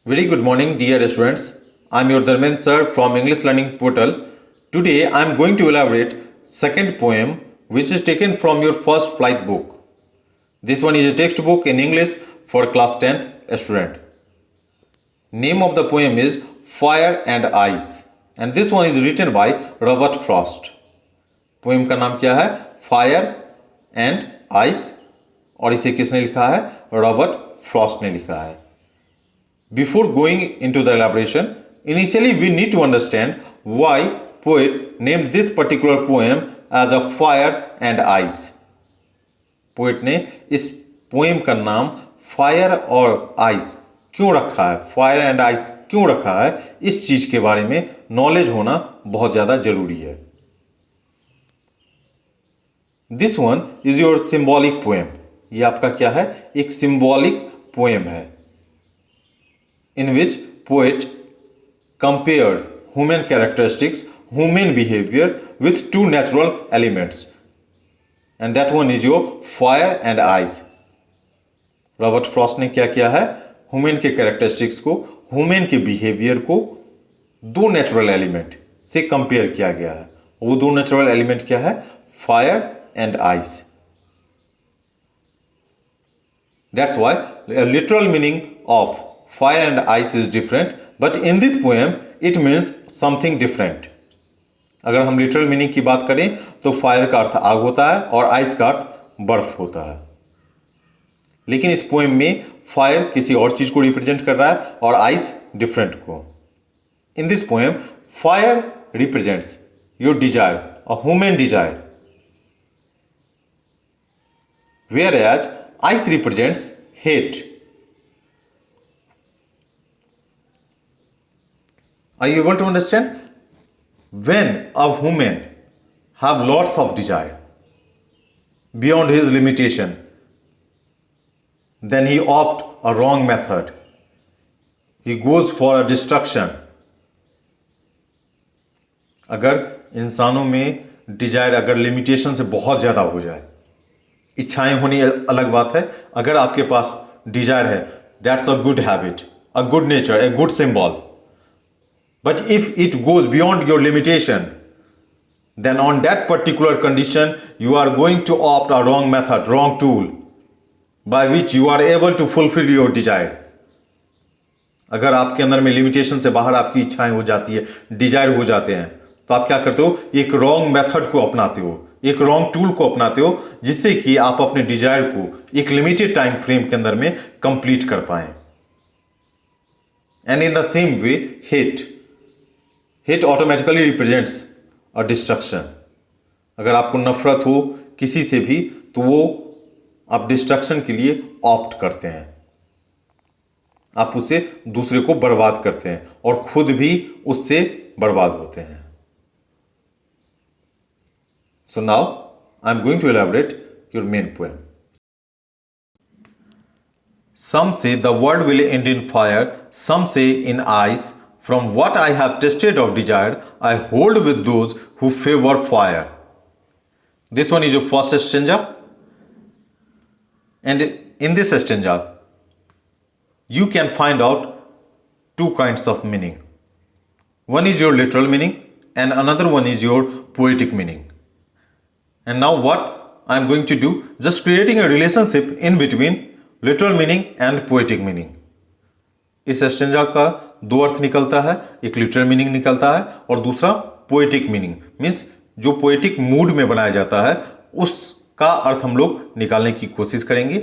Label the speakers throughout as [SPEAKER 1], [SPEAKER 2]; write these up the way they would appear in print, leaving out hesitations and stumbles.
[SPEAKER 1] Very good morning, dear students. I am your Dharmendra sir from English Learning Portal. Today I am going to elaborate second poem which is taken from your first flight book. This one is a textbook in English for class 10th student. Name of the poem is Fire and Ice and this one is written by Robert Frost. Poem का नाम क्या है? Fire and ice और इसे किसने लिखा है? Robert Frost ने लिखा है. Before going into the elaboration, initially we need to understand why poet named this particular poem as a fire and ice. Poet ने इस पोएम का नाम फायर और आइस क्यों रखा है, फायर एंड आइस क्यों रखा है, इस चीज के बारे में नॉलेज होना बहुत ज्यादा जरूरी है. This one is your symbolic poem. ये आपका क्या है? एक सिंबॉलिक पोएम है. In which poet compared human characteristics, human behavior with two natural elements, and that one is your fire and ice. Robert Frost ने क्या किया है? ह्यूमन के कैरेक्टरिस्टिक्स को, ह्यूमन के बिहेवियर को दो नेचुरल एलिमेंट से कंपेयर किया गया है. वो दो नेचुरल एलिमेंट क्या है? Fire and ice. That's why a literal meaning of fire and ice is different, but in this poem it means something different. अगर हम लिटरल मीनिंग की बात करें तो फायर का अर्थ आग होता है और आइस का अर्थ बर्फ होता है. लेकिन इस पोएम में फायर किसी और चीज को रिप्रेजेंट कर रहा है और आइस डिफरेंट को. In this poem fire represents your desire, a human desire, whereas ice represents hate. Are you able to understand? When a human have lots of desire beyond his limitation, then he opt a wrong method. He goes for a destruction. अगर इंसानों में Dzire अगर limitation से बहुत ज़्यादा हो जाए, इच्छाएं होनी अलग बात है. अगर आपके पास डिजायर है, that's a good habit, a good nature, a good symbol. But if it goes beyond your limitation, then on that particular condition, you are going to opt a wrong method, wrong tool, by which you are able to fulfill your desire. अगर आपके अंदर में limitation से बाहर आपकी इच्छाएं हो जाती है, डिजायर हो जाते हैं, तो आप क्या करते हो? एक रॉन्ग मेथड को अपनाते हो, एक रॉन्ग टूल को अपनाते हो, जिससे कि आप अपने डिजायर को एक लिमिटेड टाइम फ्रेम के अंदर में कंप्लीट कर पाए. And in the same way hate automatically represents a destruction. अगर आपको नफरत हो किसी से भी तो वो आप डिस्ट्रक्शन के लिए ऑप्ट करते हैं, आप उससे दूसरे को बर्बाद करते हैं और खुद भी उससे बर्बाद होते हैं. So now I am going to elaborate your main poem. Some say the world will end in fire, some say in ice. From what I have tasted of desire, I hold with those who favor fire. This one is your first stanza. And in this stanza, you can find out two kinds of meaning. One is your literal meaning and another one is your poetic meaning. And now what I am going to do, just creating a relationship in between literal meaning and poetic meaning. इस stanza का दो अर्थ निकलता है, एक literal meaning निकलता है और दूसरा पोएटिक मीनिंग. मीन्स जो पोएटिक मूड में बनाया जाता है उसका अर्थ हम लोग निकालने की कोशिश करेंगे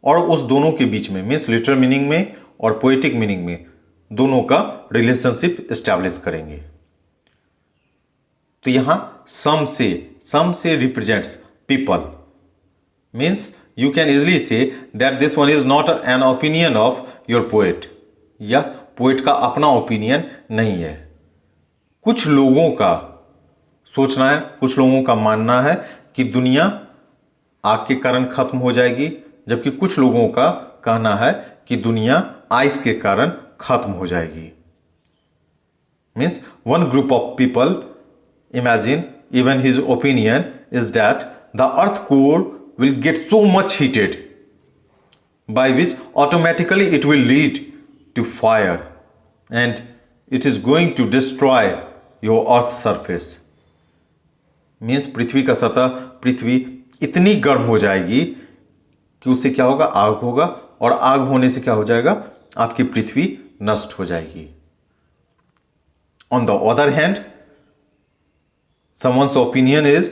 [SPEAKER 1] और उस दोनों के बीच में मीन्स लिटरल मीनिंग में और पोएटिक मीनिंग में दोनों का रिलेशनशिप एस्टैब्लिश करेंगे. तो यहां सम से represents people. Means you can easily say that this one is not an opinion of your poet. या पोएट का अपना ओपिनियन नहीं है. कुछ लोगों का सोचना है, कुछ लोगों का मानना है कि दुनिया आग के कारण खत्म हो जाएगी, जबकि कुछ लोगों का कहना है कि दुनिया आइस के कारण खत्म हो जाएगी. Means one group of people imagine even his opinion is that the earth core will get so much heated by which automatically it will lead to fire and it is going to destroy your earth's surface. Means पृथ्वी का सतह, पृथ्वी इतनी गर्म हो जाएगी कि उससे क्या होगा, आग होगा, और आग होने से क्या हो जाएगा, आपकी पृथ्वी नष्ट हो जाएगी. On the other hand, someone's opinion is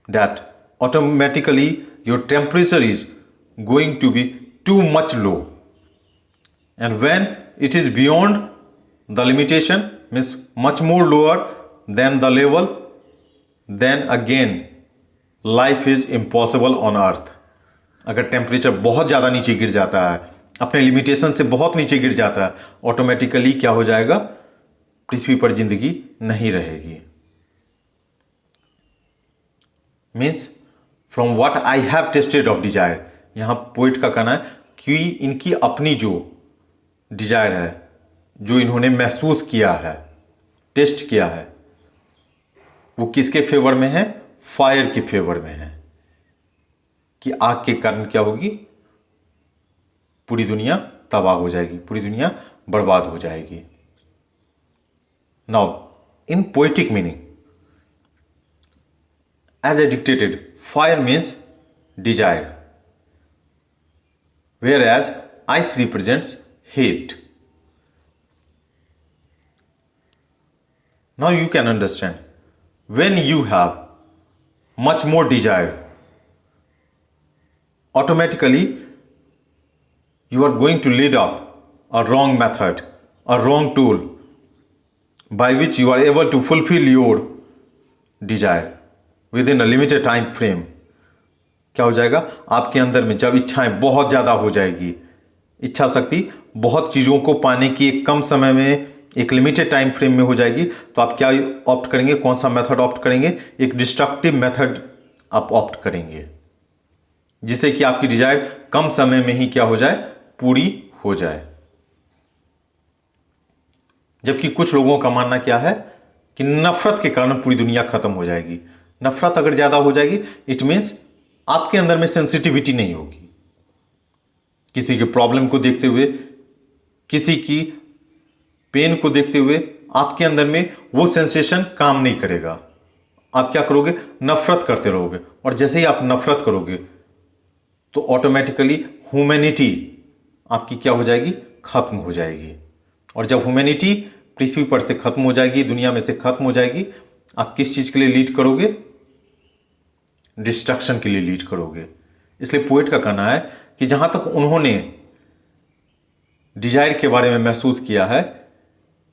[SPEAKER 1] that automatically your temperature is going to be too much low, and when it is beyond the limitation, means much more lower than the level, then again life is impossible on earth. अगर temperature बहुत ज़्यादा नीचे गिर जाता है, अपने limitation से बहुत नीचे गिर जाता है, ऑटोमेटिकली क्या हो जाएगा, पृथ्वी पर जिंदगी नहीं रहेगी. Means from what I have tested of desire, यहाँ पोइट का कहना है कि इनकी अपनी जो डिजायर है, जो इन्होंने महसूस किया है, टेस्ट किया है, वो किसके फेवर में है, फायर के फेवर में है, कि आग के कारण क्या होगी, पूरी दुनिया तबाह हो जाएगी, पूरी दुनिया बर्बाद हो जाएगी. Now in poetic meaning, as I dictated, fire means desire, whereas ice represents hate. Now you can understand, when you have much more desire, automatically you are going to lead up a wrong method, a wrong tool by which you are able to fulfill your desire within a limited time frame. क्या हो जाएगा, आपके अंदर में जब इच्छाएं बहुत ज़्यादा हो जाएगी, इच्छा शक्ति बहुत चीज़ों को पाने की एक कम समय में, एक लिमिटेड टाइम फ्रेम में हो जाएगी, तो आप क्या ऑप्ट करेंगे, कौन सा मेथड ऑप्ट करेंगे, एक डिस्ट्रक्टिव मेथड आप ऑप्ट करेंगे, जिससे कि आपकी डिजायर कम समय में ही क्या हो जाए, पूरी हो जाए. जबकि कुछ लोगों का मानना क्या है कि नफरत के कारण पूरी दुनिया खत्म हो जाएगी. नफरत अगर ज्यादा हो जाएगी, इट मीन्स आपके अंदर में सेंसिटिविटी नहीं होगी. किसी के प्रॉब्लम को देखते हुए, किसी की पेन को देखते हुए आपके अंदर में वो सेंसेशन काम नहीं करेगा. आप क्या करोगे, नफरत करते रहोगे, और जैसे ही आप नफरत करोगे तो ऑटोमेटिकली ह्यूमैनिटी आपकी क्या हो जाएगी, खत्म हो जाएगी. और जब ह्यूमैनिटी पृथ्वी पर से खत्म हो जाएगी, दुनिया में से खत्म हो जाएगी, आप किस चीज के लिए लीड करोगे, डिस्ट्रक्शन के लिए लीड करोगे. इसलिए पोएट का कहना है कि जहां तक उन्होंने डिजायर के बारे में महसूस किया है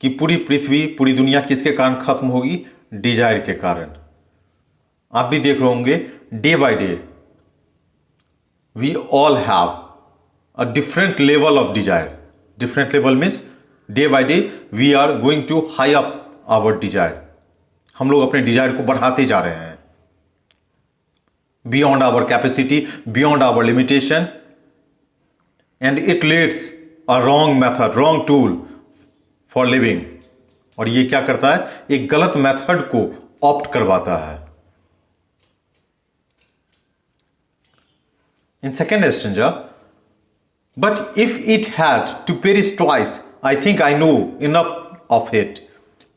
[SPEAKER 1] कि पूरी पृथ्वी, पूरी दुनिया किसके कारण खत्म होगी, डिजायर के कारण. आप भी देख रहे होंगे, day by day we all have a different level of desire. Different level means day by day we are going to high up our desire. हम लोग अपने डिजायर को बढ़ाते जा रहे हैं, beyond our capacity, beyond our limitation, and it leads a wrong method, wrong tool for living. और ये क्या करता है, एक गलत मेथड को ऑप्ट करवाता है. In second stanza, but if it had to perish twice, I think I know enough of it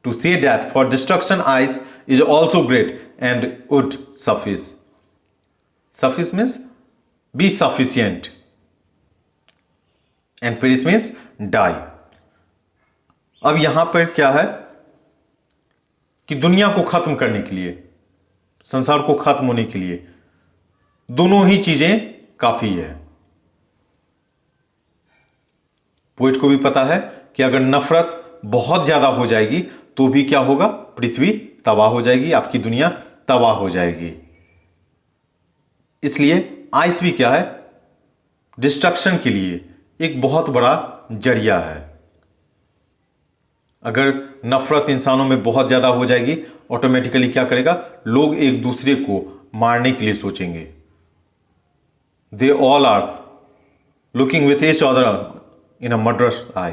[SPEAKER 1] to say that for destruction ice is also great and would suffice. Suffice means be sufficient, and perish means die. अब यहां पर क्या है कि दुनिया को खत्म करने के लिए, संसार को खत्म होने के लिए दोनों ही चीजें काफी है. पोइट को भी पता है कि अगर नफरत बहुत ज्यादा हो जाएगी तो भी क्या होगा, पृथ्वी तबाह हो जाएगी, आपकी दुनिया तबाह हो जाएगी. इसलिए आइस भी क्या है, डिस्ट्रक्शन के लिए एक बहुत बड़ा जरिया है. अगर नफरत इंसानों में बहुत ज्यादा हो जाएगी, ऑटोमेटिकली क्या करेगा, लोग एक दूसरे को मारने के लिए सोचेंगे. They all are looking with each other in a murderous eye.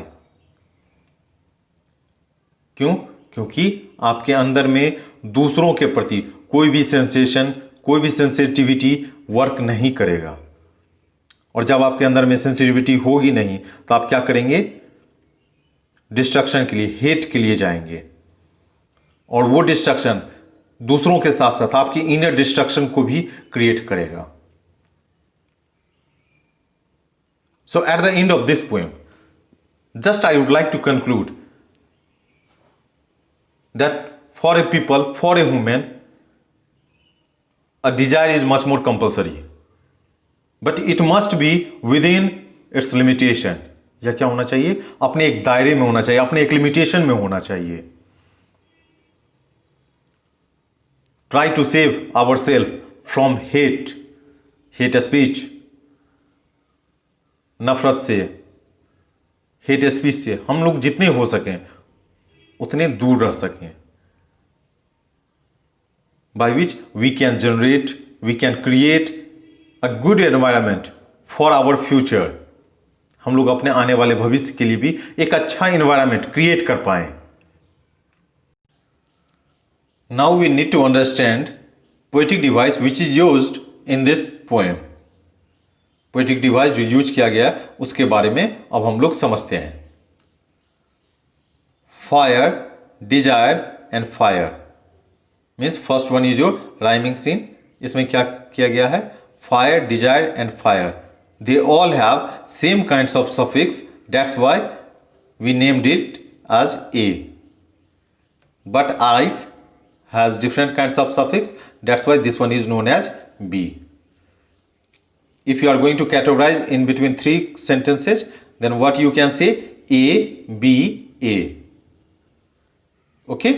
[SPEAKER 1] क्यों? क्योंकि आपके अंदर में दूसरों के प्रति कोई भी सेंसेशन, कोई भी सेंसिटिविटी वर्क नहीं करेगा. और जब आपके अंदर में सेंसिटिविटी होगी नहीं, तो आप क्या करेंगे, डिस्ट्रक्शन के लिए, हेट के लिए जाएंगे, और वो डिस्ट्रक्शन दूसरों के साथ साथ आपकी इनर डिस्ट्रक्शन को भी क्रिएट करेगा. So at the end of this poem, just I would like to conclude that for a people, for a human, a desire is much more compulsory, but it must be within its limitation. या क्या होना चाहिए? अपने एक दायरे में होना चाहिए, अपने एक लिमिटेशन में होना चाहिए. Try to save ourselves from hate speech, नफरत से, हेट स्पीच से हम लोग जितने हो सकें उतने दूर रह सकें. By which we can generate, we can create a good environment for our future. हम लोग अपने आने वाले भविष्य के लिए भी एक अच्छा एनवायरमेंट क्रिएट कर पाएं. Now we need to understand poetic device which is used in this poem. Poetic device जो यूज किया गया उसके बारे में अब हम लोग समझते हैं. Fire, desire and fire means first one is your rhyming scheme. इसमें क्या किया गया है? Fire, desire and fire, they all have same kinds of suffix, that's why we named it as A. But ice has different kinds of suffix, that's why this one is known as B. If you are going to categorize in between three sentences, then what you can say? A, B, A. Okay?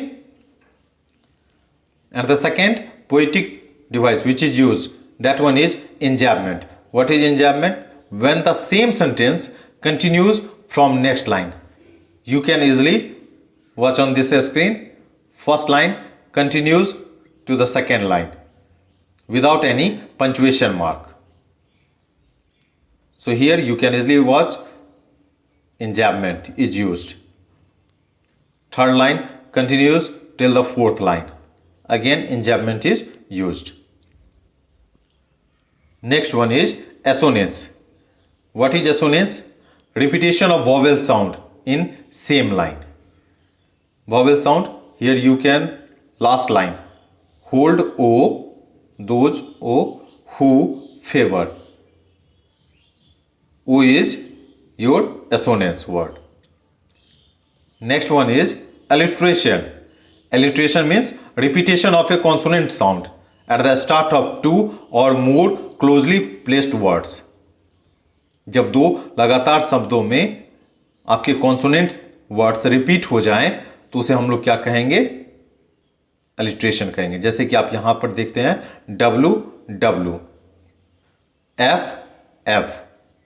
[SPEAKER 1] And the second poetic device which is used, that one is enjambment. What is enjambment? When the same sentence continues from next line. You can easily watch on this screen. First line continues to the second line without any punctuation mark. So here you can easily watch enjambment is used. Third line continues till the fourth line. Again enjambment is used. Next one is assonance. What is assonance? Repetition of vowel sound in same line. Vowel sound, here you can, last line, hold O, those O, who, favor. O is your assonance word. Next one is alliteration. Alliteration means repetition of a consonant sound at the start of two or more closely placed words. जब दो लगातार शब्दों में आपके consonant words repeat हो जाएं तो उसे हम लोग क्या कहेंगे? alliteration कहेंगे. जैसे कि आप यहां पर देखते हैं W, W, F, F,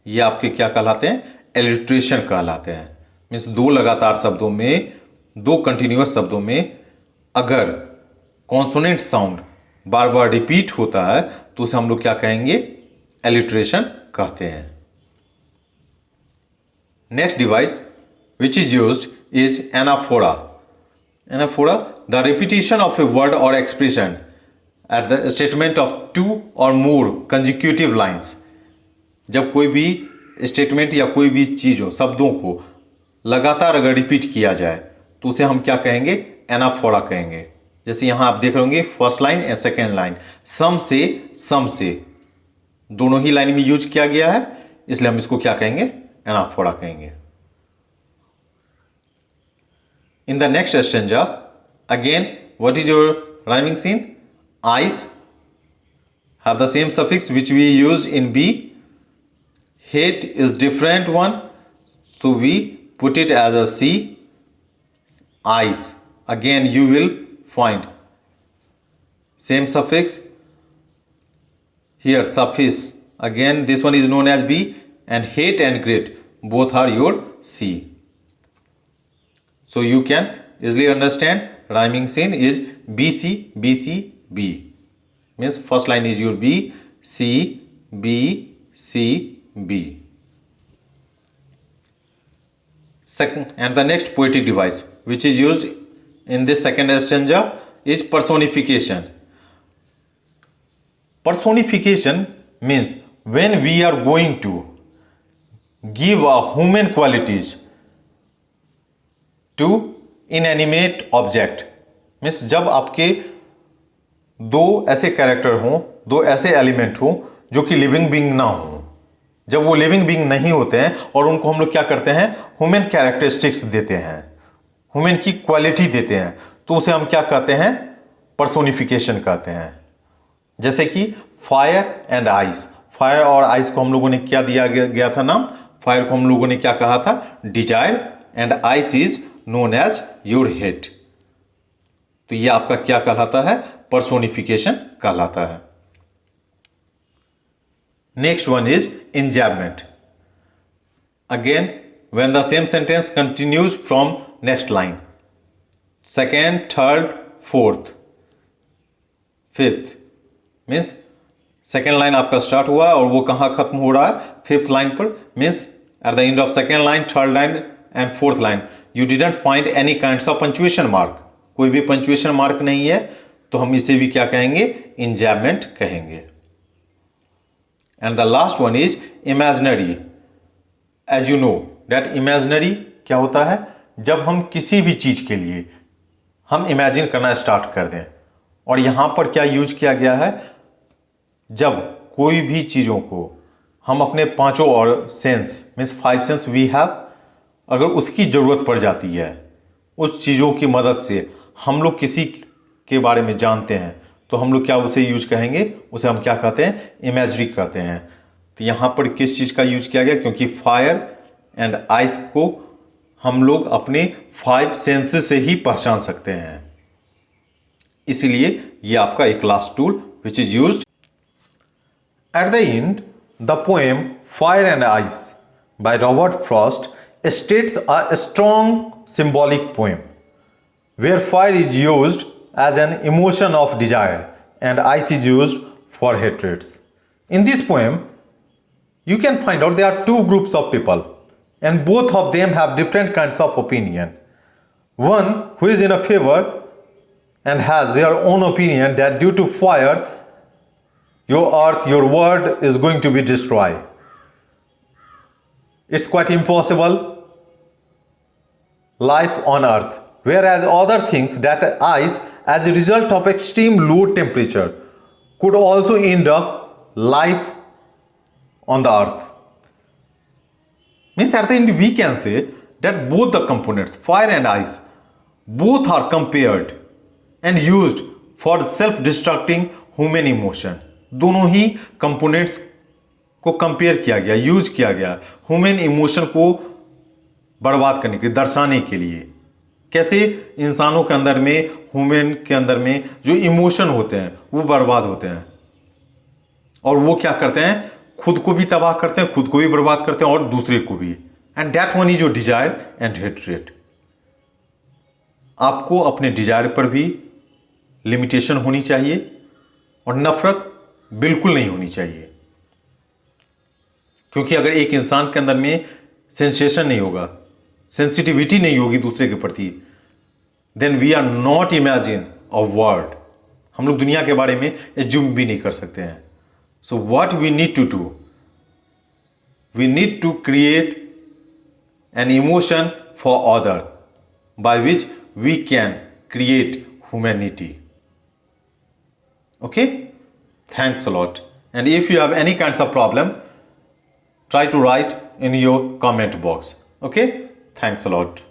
[SPEAKER 1] ये आपके क्या कहलाते हैं? एलिट्रेशन कहलाते हैं. मीन्स दो लगातार शब्दों में, दो कंटिन्यूअस शब्दों में अगर कॉन्सोनेंट साउंड बार बार रिपीट होता है तो उसे हम लोग क्या कहेंगे? एलिट्रेशन कहते हैं. Next device which is used is anaphora. Anaphora, the repetition of a word or expression at the statement of two or more consecutive lines. जब कोई भी स्टेटमेंट या कोई भी चीज़ हो, शब्दों को लगातार अगर रिपीट किया जाए तो उसे हम क्या कहेंगे? एनाफोरा कहेंगे. जैसे यहाँ आप देख रहे होंगे first line and second line, सम से दोनों ही लाइन में यूज किया गया है, इसलिए हम इसको क्या कहेंगे? एनाफोरा कहेंगे. In the next stanza again what is your rhyming scheme? Ice have the same suffix which we used in B. Hate is different one, so we put it as a C. Ice, again you will find same suffix here, suffix, again this one is known as B, and hate and great both are your C. So you can easily understand rhyming scene is BC, BC, B. Means first line is your B, C, B, C, B. Second, and the next poetic device which is used in this second stanza is personification. Personification means when we are going to give a human qualities to inanimate object means जब आपके दो ऐसे character हों, दो ऐसे element हों जो कि लिविंग बीइंग ना हो, जब वो लिविंग बीइंग नहीं होते हैं और उनको हम लोग क्या करते हैं, ह्यूमन कैरेक्टरिस्टिक्स देते हैं, ह्यूमन की क्वालिटी देते हैं, तो उसे हम क्या कहते हैं, पर्सोनिफिकेशन कहते हैं। जैसे कि फायर एंड आइस, फायर और आइस को हम लोगों ने क्या दिया गया था नाम, फायर को हम लोगों ने क्या कहा था, desire, and ice is known as your head. तो ये आपका क्या कहलाता है, पर्सोनिफिकेशन कहलाता है। Next one is enjambment. Again when the same sentence continues from next line, second, third, fourth, fifth, means second line आपका स्टार्ट हुआ और वो कहाँ खत्म हो रहा है, फिफ्थ लाइन पर, means at the end of second line, third line and fourth line you didn't find any kinds of punctuation mark, कोई भी पंचुएशन मार्क नहीं है, तो हम इसे भी क्या कहेंगे, इंजैबमेंट कहेंगे। And the last one is imaginary. As you know that imaginary क्या होता है, जब हम किसी भी चीज के लिए हम इमेजिन करना स्टार्ट कर दें, और यहां पर क्या यूज किया गया है, जब कोई भी चीजों को हम अपने पांचों और sense means 5 sense we have, अगर उसकी जरूरत पड़ जाती है, उस चीजों की मदद से हम लोग किसी के बारे में जानते हैं, तो हम लोग क्या उसे यूज कहेंगे, उसे हम क्या कहते हैं, इमेजरी कहते हैं। तो यहां पर किस चीज का यूज किया गया, क्योंकि फायर एंड आइस को हम लोग अपने 5 सेंसेस से ही पहचान सकते हैं, इसलिए ये आपका एक last tool which is used. Eight the and the poem fire and ice by Robert Frost states a strong symbolic poem where fire is used as an emotion of desire and ice is used for hatred. In this poem, you can find out there are two groups of people and both of them have different kinds of opinion. One who is in a favor and has their own opinion that due to fire, your earth, your world is going to be destroyed. It's quite impossible life on earth, whereas other things that ice as a result of extreme low temperature could also end up life on the earth. Means at the end we can say that both the components fire and ice both are compared and used for self-destructing human emotion. दोनों ही components को compare किया गया, use किया गया human emotion को बर्बाद करने के लिए, दर्शाने के लिए। कैसे इंसानों के अंदर में, ह्यूमन के अंदर में जो इमोशन होते हैं वो बर्बाद होते हैं, और वो क्या करते हैं, खुद को भी तबाह करते हैं, खुद को भी बर्बाद करते हैं और दूसरे को भी। And that one is your desire and hatred. आपको अपने डिजायर पर भी लिमिटेशन होनी चाहिए और नफरत बिल्कुल नहीं होनी चाहिए, क्योंकि अगर एक इंसान के अंदर में सेंसेशन नहीं होगा, सेंसिटिविटी नहीं होगी दूसरे के प्रति, then we are not imagine a world, हम लोग दुनिया के बारे में एज्यूम भी नहीं कर सकते हैं। So what we need to do, we need to create an emotion for other by which we can create humanity. Okay, thanks a lot. And if you have any kinds of problem, try to write in your comment box. Okay, thanks a lot.